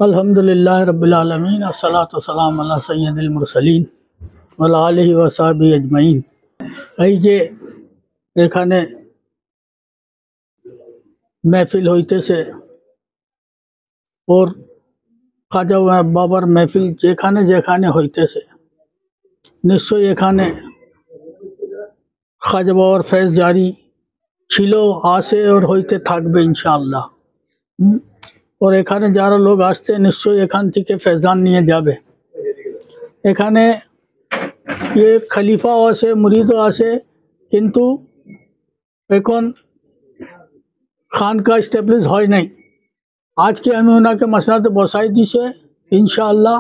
আলহামদুলিল্লাহ রাব্বিল আলামিন আসসালাতু ওয়াসসালামু আলা সাইয়্যিদিল মুরসালিন ওয়া আলা আলিহি ওয়া সাহবিহি আজমাইন। এই যে এখানে महफिल হইতেছে और খাজা বাবার महफिल যেখানে যেখানে হইতেছে নিশ্চয়ই এখানে খাজা বাবার ফেজ জারি ছিল, আছে और হইতে থাকবে ইনশাআল্লাহ। और এখানে যারা লোক আসতে নিশ্চয়ই এখান থেকে ফেজান নিয়ে যাবে। এখানে ये খলিফাও আছে, মুরিদও আছে, কিন্তু এখন খানকা এস্টাবলিশ হয় নাই। আজকে আমি ওনাকে মসনাদে বসাই দিছে, ইনশাআল্লাহ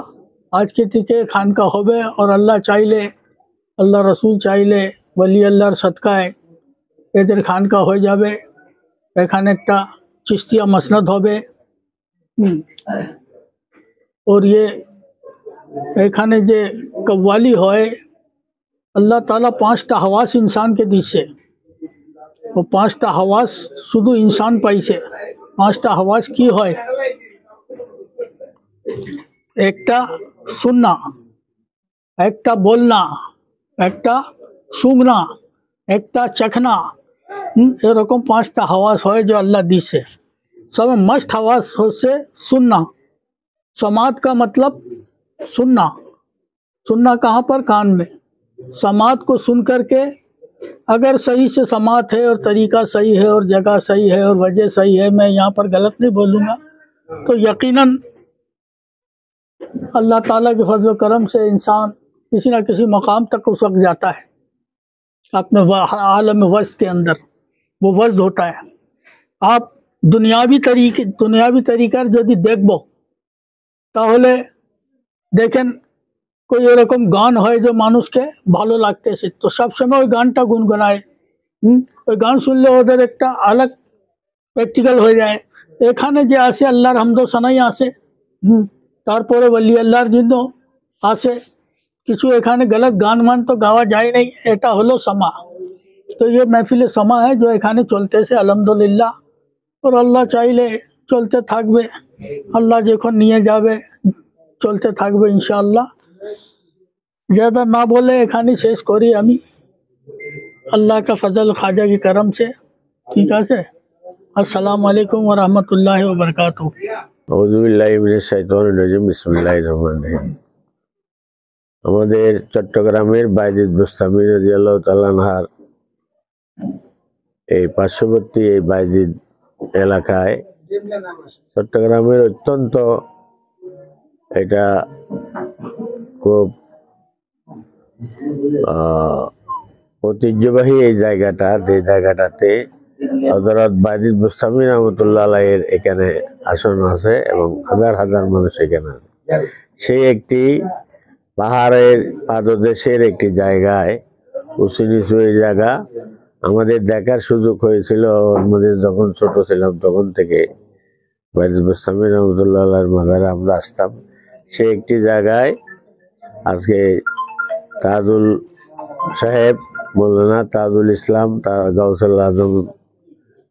আজকে থেকে খানকা হবে। और আল্লাহ চাইলে, আল্লাহ রসুল চাইলে, ওলি আল্লাহর সদকায় এদের খানকা হয়ে যাবে। এখানে একটা চিস্তিয়া মসনদ হবে। और ये এখানে যে কব্বালি হয়, আল্লাহ তাআলা 5টা হাওয়াস ইনসানকে দিছে। ও 5টা হাওয়াস শুধু ইনসান পাইছে। 5টা হাওয়াস কি হয়? একটা শুননা, একটা বলনা, একটা শুংনা, একটা চখনা। এরকম 5টা হাওয়াস হয় जो अल्लाह দিছে। सब मस्त हवास से सुनना। समात का मतलब सुनना। सुनना कहाँ पर? कान में। समात को सुन करके अगर सही से समात है और तरीका सही है और जगह सही है और वजह सही है, मैं यहाँ पर गलत नहीं बोलूँगा, तो यकीनन अल्लाह ताला के फजल करम से इंसान किसी न किसी मकाम तक उस वक्त जाता है। अपने आलम वज़्द के अंदर वो वज़्द होता है। आप दुनियावी तरीक़ार যদি দেখবো তাহলে দেখেন कोई এরকম গান হয় যে মানুষকে ভালো লাগতেছে, তো সবসময় ওই গানটা গুনগুনায়। ওই গান শুনলে ওদের একটা আলাগ প্র্যাকটিক্যাল হয়ে যায়। এখানে যে আসে আল্লাহর হামদ ও সানাই আসে, তারপরে ওলি আল্লাহর জন্য আসে। কিছু এখানে গলত গান মান তো গাওয়া যায় নাই, এটা হলো সমা। तो ये महफिल समा है जो এখানে চলতেছে আলহামদুলিল্লাহ। और আল্লাহ চাইলে চলতে থাকবে, আল্লাহ যখন নিয়ে যাবে চলতে থাকবে ইনশাআল্লাহ। ज़्यादा ना बोले এখানে শেষ করি আমি। अल्लाह का फजल ख्वाजा की करम से। ठीक है, अस्सलामु अलैकुम व रहमतुल्लाहि व बरकातहू। আউযু বিল্লাহি মিনাশ শাইতানির রাজিম। বিসমিল্লাহির রহমানির রহিম। আমাদের চট্টগ্রামের বাইজিদ বুস্তামি রাদিয়াল্লাহু তাআলা আনহার এই পার্শ্ববর্তী এই বাইজিদ এলাকায় চট্টগ্রামের অত্যন্ত এটা খুব ঐতিহ্যবাহী এই জায়গাটা, যে জায়গাটাতে হযরত বাইজিদ বুস্তামি রাহমাতুল্লাহ আলাইহির এখানে আসন আছে এবং হাজার হাজার মানুষ এখানে। সেই একটি পাহাড়ের পাদদেশের একটি জায়গায়, উঁচু নিচু এই জায়গা, আমাদের দেখার সুযোগ হয়েছিল আমাদের যখন ছোট ছিলাম তখন থেকে। বাইজিদ বুস্তামি রাহমাতুল্লাহ আলাইহির মাজারে আমরা আসতাম। সেই একটি জায়গায় আজকে তাজুল সাহেব, মৌলানা তাজুল ইসলাম, গাউসুল আজম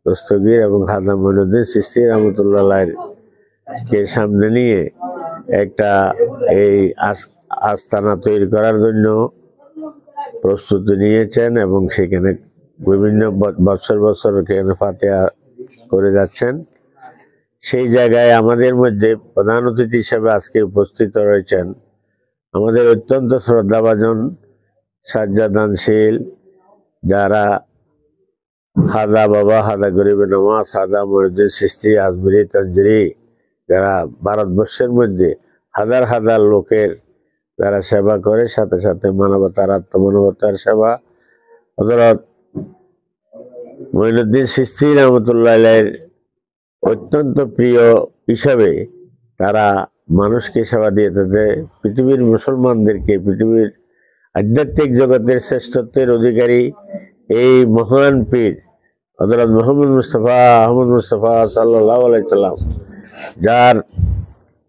দস্তগীর এবং খাজা মঈনুদ্দিন চিশতি রাহমাতুল্লাহ আলাইহিকে সামনে নিয়ে একটা এই আস্তানা তৈরি করার জন্য প্রস্তুতি নিয়েছেন এবং সেখানে বিভিন্ন বছর এখানে ফাতিহা করে যাচ্ছেন। সেই জায়গায় আমাদের মধ্যে প্রধান অতিথি হিসেবে আজকে উপস্থিত রয়েছেন আমাদের অত্যন্ত শ্রদ্ধাভাজন সাজ্জাদানশীল, যারা খাজা বাবা, খাজা গরিবে নওয়াজ, খাজা মঈনুদ্দিন চিশতি আজমিরি তানজিরি, যারা ভারতবর্ষের মধ্যে হাজার হাজার লোকের যারা সেবা করে, সাথে সাথে মানবতার, আত্মমানবতার সেবা। হযরত মঈনুদ্দিন চিশতি রাহমাতুল্লাহ আলাইহির অত্যন্ত প্রিয় হিসাবে তারা মানুষকে সেবা দিয়ে তাদের পৃথিবীর মুসলমানদেরকে, পৃথিবীর আধ্যাত্মিক জগতের শ্রেষ্ঠত্বের অধিকারী এই মহান পীর হযরত মুহাম্মদ মুস্তাফা সাল্লাল্লাহু আলাইহি সাল্লাম, যার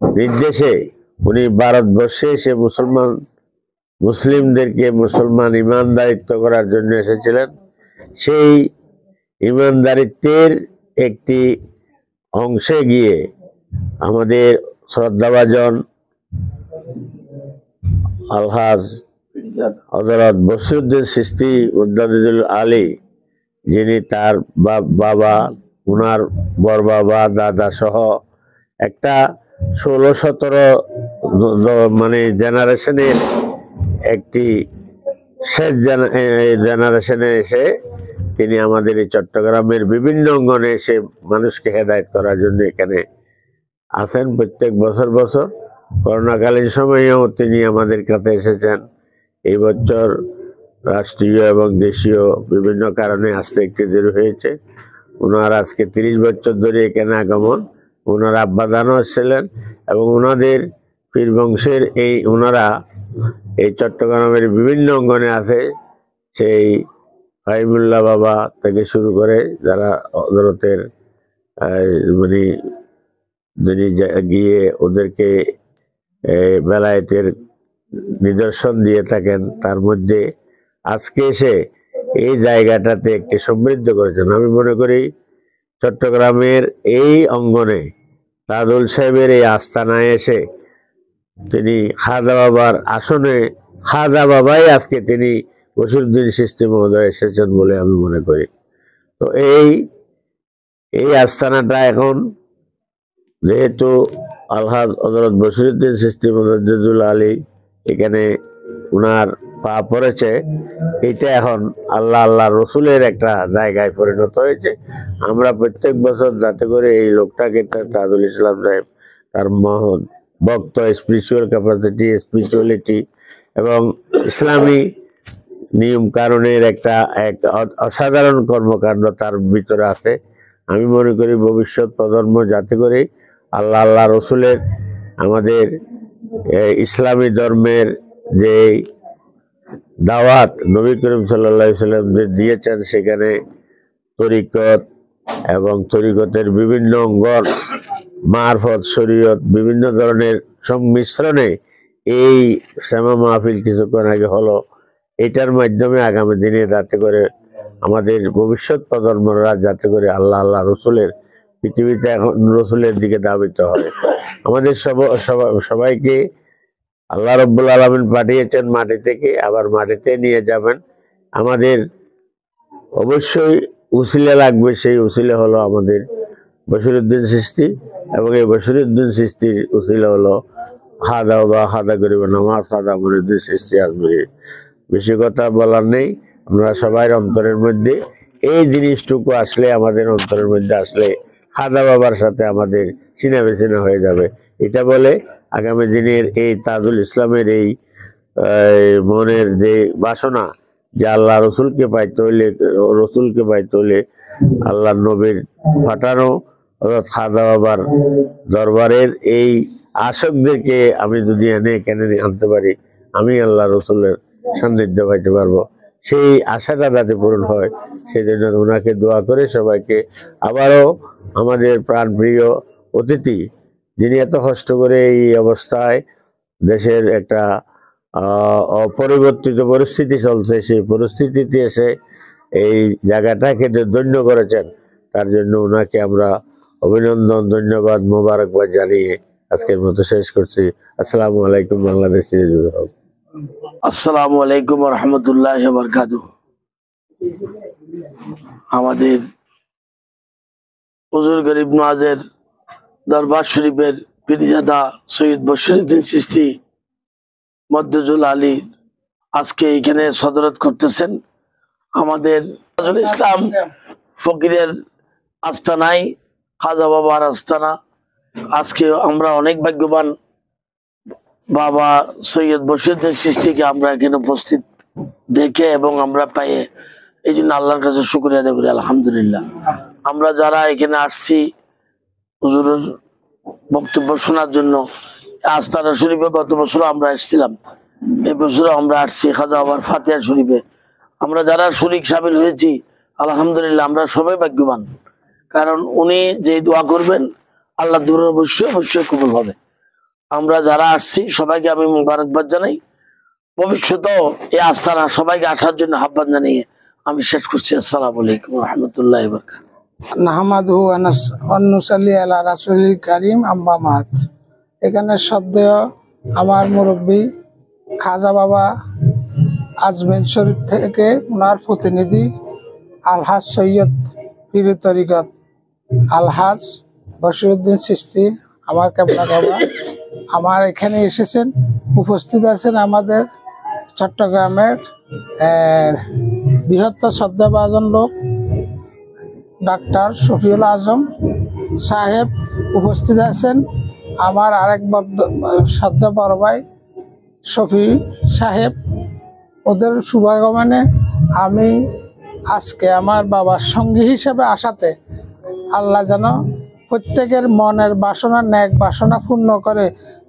নির্দেশে উনি ভারতবর্ষে এসে মুসলিমদেরকে মুসলমান ইমানদারিত্ব করার জন্য এসেছিলেন। সেই ইমানদারিত্বের একটি অংশে গিয়ে আমাদের শ্রদ্ধাভাজন আলহাজ হযরত বশিরউদ্দিন চিশতি মুদ্দাদিদুল আলী, যিনি তার বাবা, উনার বড় বাবা, দাদা সহ একটা 16-17 মানে জেনারেশনের একটি শেষ জেনারেশনে এসে তিনি আমাদের এই চট্টগ্রামের বিভিন্ন অঙ্গনে এসে মানুষকে হেদায়েত করার জন্য এখানে আছেন প্রত্যেক বছর বছর। করোনাকালীন সময়েও তিনি আমাদের কাছে এসেছেন। এই বছর রাষ্ট্রীয় এবং দেশীয় বিভিন্ন কারণে আসতে একটু দেরি হয়েছে। ওনার আজকে 30 বছর ধরে এখানে আগমন। ওনার আব্বাজানও ছিলেন এবং ওনাদের পীর বংশের ওনারা এই চট্টগ্রামের বিভিন্ন অঙ্গনে আছে। সেই ফাহিমুল্লাহ বাবা থেকে শুরু করে যারা হযরতের মানে যিনি গিয়ে ওদেরকে বেলায়েতের নিদর্শন দিয়ে থাকেন, তার মধ্যে আজকে এসে এই জায়গাটাতে একটি সমৃদ্ধ করেছেন। আমি মনে করি চট্টগ্রামের এই অঙ্গনে তাজুল সাহেবের এই আস্তানায় এসে তিনি খাজা বাবার আসনে, খাজা বাবাই আজকে তিনি বশিরউদ্দিন চিশতি মহোদয় এসেছেন বলে আমি মনে করি। তো এই আস্তানাটা এখন যেহেতু আলহাজ হযরত বশিরউদ্দিন চিশতি মুদ্দাদিদুল আলী এখানে উনার পা পড়েছে, এটা এখন আল্লাহ রসুলের একটা জায়গায় পরিণত হয়েছে। আমরা প্রত্যেক বছর যাতে করে এই লোকটাকে, তাজুল ইসলাম সাহেব, তার মহৎ ভক্ত, স্পিরিচুয়াল ক্যাপাসিটি, স্পিরিচুয়ালিটি এবং ইসলামী নিয়ম কারণের এক অসাধারণ কর্মকাণ্ড তার ভিতরে আছে। আমি মনে করি ভবিষ্যৎ প্রজন্ম যাতে করে আল্লাহ রসুলের, আমাদের ইসলামী ধর্মের যে দাওয়াত নবী করিম সাল্লাল্লাহু আলাইহি ওয়াসাল্লাম যে দিয়েছেন, সেখানে তরিকত এবং তরিকতের বিভিন্ন অঙ্গন, মারফত, শরীয়ত, বিভিন্ন ধরনের সংমিশ্রণে এই শ্যামা মাহফিল কিছুক্ষণ আগে হলো, এটার মাধ্যমে আগামী দিনে যাতে করে আমাদের ভবিষ্যৎ প্রজন্মরা যাতে করে আল্লাহ রসুলের পৃথিবীতে এখন রসুলের দিকে ধাবিত হয়। আমাদের সবাইকে আল্লাহ রাব্বুল আলামিন পাঠিয়েছেন মাটি থেকে, আবার মাটিতে নিয়ে যাবেন। আমাদের অবশ্যই উসিলা লাগবে, সেই উসিলা হলো আমাদের বশিরউদ্দিন চিশতি, এবং এই বশিরউদ্দিন চিশতির উসিলা হলো খাজা গরিব নওয়াজ খাজা মুঈনুদ্দিন চিশতি আজমিরি। বেশি কথা বলার নেই, আমরা সবাই অন্তরের মধ্যে এই জিনিসটুকু আসলে, আমাদের অন্তরের মধ্যে আসলে খাজা বাবার সাথে আমাদের চিনা বেচিনা হয়ে যাবে। এটা বলে আগামী দিনের এই তাজুল ইসলামের এই মনের যে বাসনা, যে আল্লাহ রসুলকে পাইতে হইলে আল্লাহ নবীর পাঠানো অর্থাৎ খাজা বাবার দরবারের এই আশকদেরকে আমি যদি এখানে আনতে পারি, আমি আল্লাহ রসুলের সান্নিধ্য পাইতে পারবো। সেই আশাটা যাতে পূরণ হয়, সেই জন্য ওনাকে দোয়া করে সবাইকে আবারও আমাদের প্রাণপ্রিয় অতিথি, যিনি এত কষ্ট করে এই অবস্থায় দেশের একটা অপরিবর্তিত পরিস্থিতি চলছে, সেই পরিস্থিতিতে এসে এই জায়গাটাকে ধন্য করেছেন, তার জন্য ওনাকে আমরা অভিনন্দন, ধন্যবাদ, মোবারকবাদ জানিয়ে আজকের মতো শেষ করছি। আসসালামু আলাইকুম। বাংলাদেশ সিরাজুল হক। আসসালামু আলাইকুম ওয়া রাহমাতুল্লাহি ওয়া বারাকাতুহু। আমাদের হুজুর গরিব নওয়াজের দরবার শরীফের পীরজাদা সৈয়দ বশিরউদ্দিন চিশতি মুদ্দাদিদুল আলী আজকে এখানে সদরত করতেছেন। আমাদের তাজুল ইসলাম ফকিরের আস্তানায়, খাজা বাবার আস্তানা। আজকে আমরা অনেক ভাগ্যবান, বাবা সৈয়দ বশিরউদ্দিন চিশতিকে আমরা এখানে উপস্থিত দেখে এবং আমরা পাইয়ে, এই জন্য আল্লাহর কাছে শুকরিয়া আদায় করি। আলহামদুলিল্লাহ। আমরা যারা এখানে আসছি হুজুরের বক্তব্য শোনার জন্য, আস্তানা শরীফে গত বছর আমরা এসেছিলাম, এই বছর আমরা আসছি খাজা বাবার ফাতিহা শরীফে। আমরা যারা শরীক সামিল হয়েছি, আলহামদুলিল্লাহ আমরা সবাই ভাগ্যবান, কারণ উনি যে দোয়া করবেন আল্লাহ দূরে অবশ্যই কবুল হবে। আমরা যারা আসছি সবাইকে আমি মোবারকবাদ জানাই। ভবিষ্যতেও এই আস্তানা সবাইকে আসার জন্য আহ্বান জানিয়ে আমি শেষ করছি। আসসালামু আলাইকুম ওয়া রাহমাতুল্লাহি ওয়া বারাকাতুহু। নাহমাদুহু ওয়া নুসাল্লি আলা রাসূলিল কারীম, আম্মা বা'দ। এখানে শ্রদ্ধেয় আমার মুরব্বী খাজা বাবা আজমির শরীফ থেকে ওনার প্রতিনিধি আলহাজ সৈয়দ পীর তরিকত আলহাজ বশিরউদ্দিন চিশতি আমার কেবলা বাবা আমার এখানে এসেছেন। উপস্থিত আছেন আমাদের চট্টগ্রামের বৃহত্তর শ্রদ্ধাভাজন লোক ডাক্তার শফিউল আজম সাহেব উপস্থিত আছেন। আমার আরেক শ্রদ্ধা বড় ভাই শফি সাহেব। ওদের শুভাগমনে আমি আজকে আমার বাবার সঙ্গী হিসেবে আসাতে আল্লাহ যেন প্রত্যেকের মনের বাসনা ন্যাক বাসনা পূর্ণ করে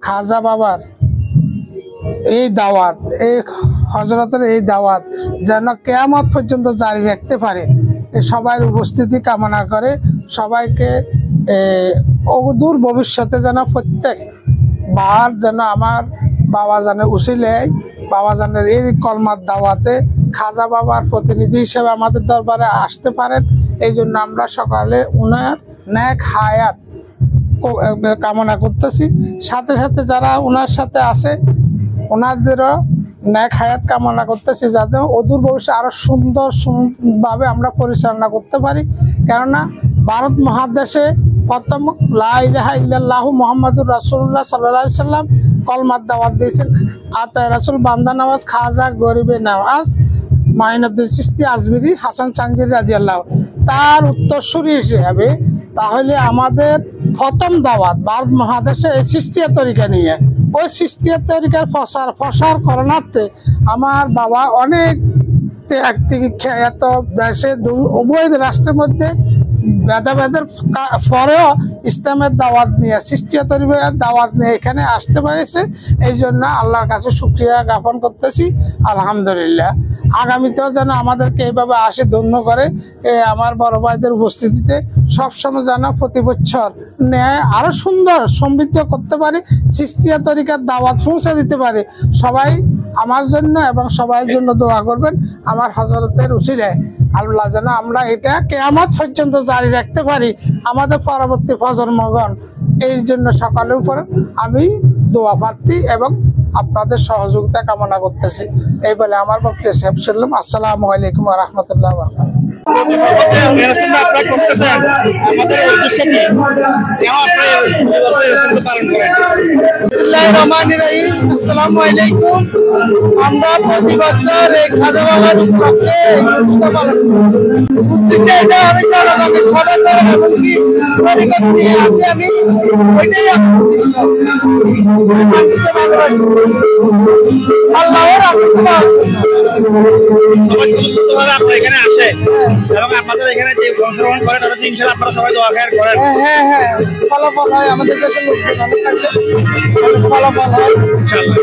খাজা বাবার এই দাওয়াত, এই হজরতের এই দাওয়াত যেন কিয়ামত পর্যন্ত জারি রাখতে পারে সবার উপস্থিতি কামনা করে সবাইকে অদূর ভবিষ্যতে যেন প্রত্যেক বার যেন আমার বাবা জানের উসিলায় বাবা জানের এই কলমার দাওয়াতে খাজা বাবার প্রতিনিধি হিসেবে আমাদের দরবারে আসতে পারেন। এই জন্য আমরা সকালে উনার ন্যাক হায়াত কামনা করতেছি। সাথে সাথে যারা ওনার সাথে আছে ওনাদেরও ন্যাক হায়াত কামনা করতেছি যাতে অদূর ভবিষ্যতে আরো সুন্দরভাবে আমরা পরিচালনা করতে পারি। কেননা ভারত মহাদেশে প্রথম লা ইলাহা ইল্লাল্লাহু মুহাম্মাদুর রাসূলুল্লাহ সাল্লাল্লাহু আলাইহি সাল্লাম কলমার দাওয়াত দিয়েছেন। আতায়ে রাসূল বান্দা নওয়াজ খাজা গরিবে নওয়াজ মাইনুদ্দিন চিশতি আজমিরি হাসান চাঞ্জিরি রাদিয়াল্লাহু তার উত্তরসূরি হিসেবে তাহলে আমাদের প্রথম দাওয়াত ভারত মহাদেশে এই চিশতিয়া তরিকা নিয়ে ওই চিশতিয়া তরিকার প্রসার করণার্থে আমার বাবা অনেক ত্যাগ এত দেশে উভয় রাষ্ট্রের মধ্যে ভেদাভেদের পরেও ইসলামের দাওয়াত নিয়ে চিশতিয়া তরিকার দাওয়াত নিয়ে এখানে আসতে পেরেছে। এই জন্য আল্লাহর কাছে শুকরিয়া জ্ঞাপন করতেছি আলহামদুলিল্লাহ। আগামীতেও যেন আমাদেরকে এইভাবে আসে ধন্য করে আমার বড় ভাইদের উপস্থিতিতে সবসময় যেন প্রতি বছর ন্যায় আরো সুন্দর সমৃদ্ধ করতে পারে, চিশতিয়া তরিকার দাওয়াত পৌঁছে দিতে পারে। সবাই আমার জন্য এবং সবার জন্য দোয়া করবেন। আমার হযরতের উসিলায় আল্লাহ যেন আমরা এটা কিয়ামত পর্যন্ত জারি রাখতে পারি আমাদের পরবর্তী প্রজন্মগণ। এই জন্য সকালের উপর আমি দোয়া প্রার্থী এবং আপনাদের সহযোগিতা কামনা করতেছি। এই বলে আমার বক্তব্য শেষ করলাম। আসসালামু আলাইকুম ওয়া রাহমাতুল্লাহি ওয়া বারাকাতুহু। আমরা প্রতি বছর খাজা বাবার উপলক্ষে আমি জনগণের সবার এমনকি পরিকল্পনা আছে আমি ওইটাই আল্লাহর সবাই সুস্থভাবে আপনারা এখানে আসে এবং আপনাদের এখানে যে অংশগ্রহণ করে তাদের ইনশাআল্লাহ আপনারা সবাই দোয়া খেয়াল করেন। হ্যাঁ ফলাফল হয় আমাদের কাছে লোকজন অনেক আছে ফলাফল হয় ইনশাআল্লাহ।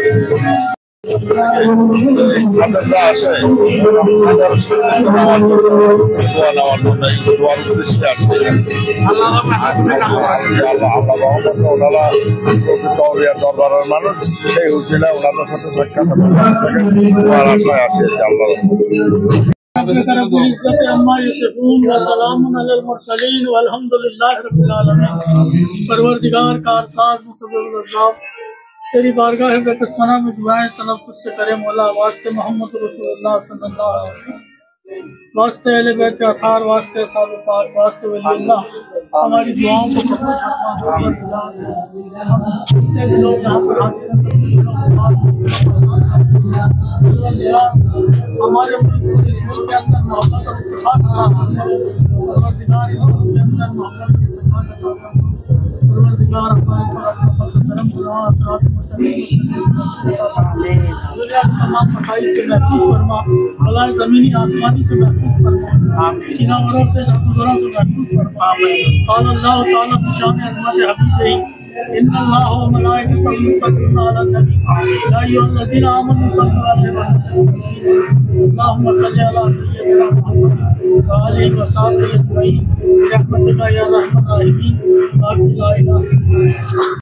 দরবারের মানুষ সেই হুসিলা ওনাদের সাথে সাক্ষাৎ আশায় আছে আল্লাহ। परवरदिगार का अरसाद मुसब्बिब तेरी बारगाह बेकसना में दुआएं तलब तुझसे करे मौला वास्ते मोहम्मद रसूलुल्लाह सल्लल्लाहु अलैहि वसल्लम वास्ते अहले बैत अतार वास्ते साहब पाक वास्ते वलीउल्लाह हमारी दुआओं को कबूल फरमा। लोग यहाँ पर हमारे इस मुल्क के अंदर मोहब्बत और इत्तेफाक परवरदिगार इस मुल्क के अंदर मोहब्बत और इत्तेफाक परवरदिगार हमारे पर अपना फज़ल करम तमाम मसाइल से महफूज फरमा, बलाए ज़मीनी आसमानी से महफूज फरमा, जिनावरों से जानवरों से महफूज फरमा। क़ाल अल्लाह तआला फी शान अज़मत हबीबिही इन्नल्लाह व मलाइकतहु युसल्लूना अलन नबी या अय्युहल्लज़ीना आमनू सल्लू अलैहि व सल्लिमू तस्लीमा। अल्लाहुम्मा सल्लि अला सय्यिदिना मुहम्मद व आलिहि व सहाबिहि अजमईन बिरहमतिका या अरहमर राहिमीन। ला इलाहा इल्ला